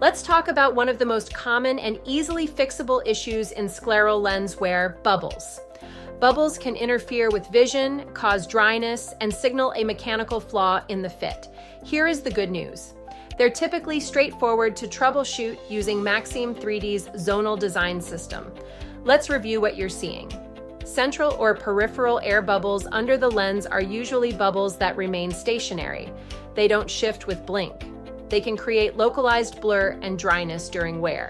Let's talk about one of the most common and easily fixable issues in scleral lens wear: bubbles. Bubbles can interfere with vision, cause dryness, and signal a mechanical flaw in the fit. Here is the good news. They're typically straightforward to troubleshoot using Maxim 3D's zonal design system. Let's review what you're seeing. Central or peripheral air bubbles under the lens are usually bubbles that remain stationary. They don't shift with blink. They can create localized blur and dryness during wear.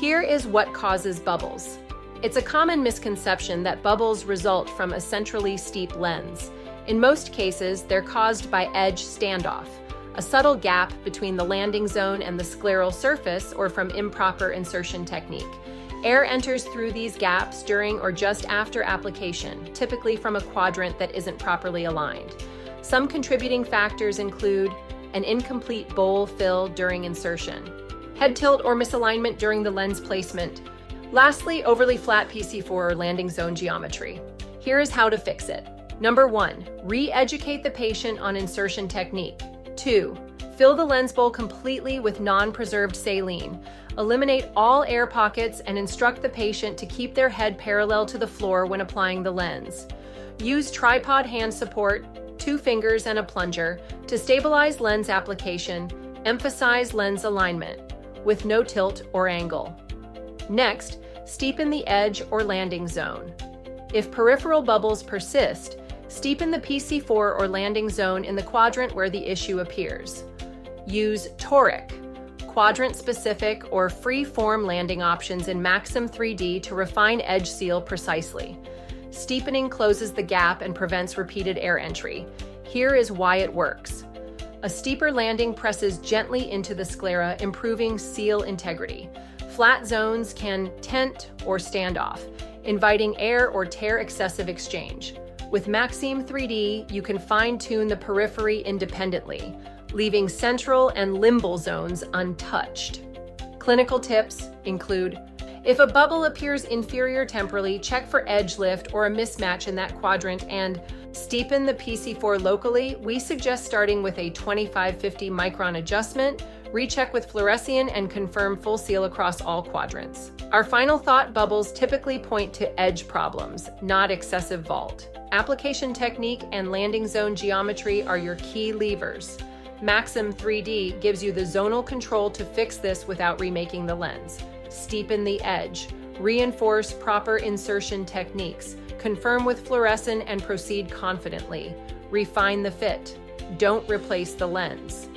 Here is what causes bubbles. It's a common misconception that bubbles result from a centrally steep lens. In most cases, they're caused by edge standoff, a subtle gap between the landing zone and the scleral surface, or from improper insertion technique. Air enters through these gaps during or just after application, typically from a quadrant that isn't properly aligned. Some contributing factors include an incomplete bowl fill during insertion, head tilt or misalignment during the lens placement. Lastly, overly flat PC4 or landing zone geometry. Here is how to fix it. Number 1, re-educate the patient on insertion technique. 2, fill the lens bowl completely with non-preserved saline. Eliminate all air pockets and instruct the patient to keep their head parallel to the floor when applying the lens. Use tripod hand support, 2 fingers and a plunger to stabilize lens application. Emphasize lens alignment with no tilt or angle. Next, steepen the edge or landing zone. If peripheral bubbles persist, steepen the PC4 or landing zone in the quadrant where the issue appears. Use toric, quadrant-specific or free-form landing options in Maxim 3D to refine edge seal precisely. Steepening closes the gap and prevents repeated air entry. Here is why it works. A steeper landing presses gently into the sclera, improving seal integrity. Flat zones can tent or stand off, inviting air or tear excessive exchange. With Maxim 3D, you can fine-tune the periphery independently, leaving central and limbal zones untouched. Clinical tips include: if a bubble appears inferior temporally, check for edge lift or a mismatch in that quadrant and steepen the PC4 locally. We suggest starting with a 25-50 micron adjustment, recheck with fluorescein, and confirm full seal across all quadrants. Our final thought: bubbles typically point to edge problems, not excessive vault. Application technique and landing zone geometry are your key levers. Maxim 3D gives you the zonal control to fix this without remaking the lens. Steepen the edge, reinforce proper insertion techniques, confirm with fluorescein, and proceed confidently. Refine the fit. Don't replace the lens.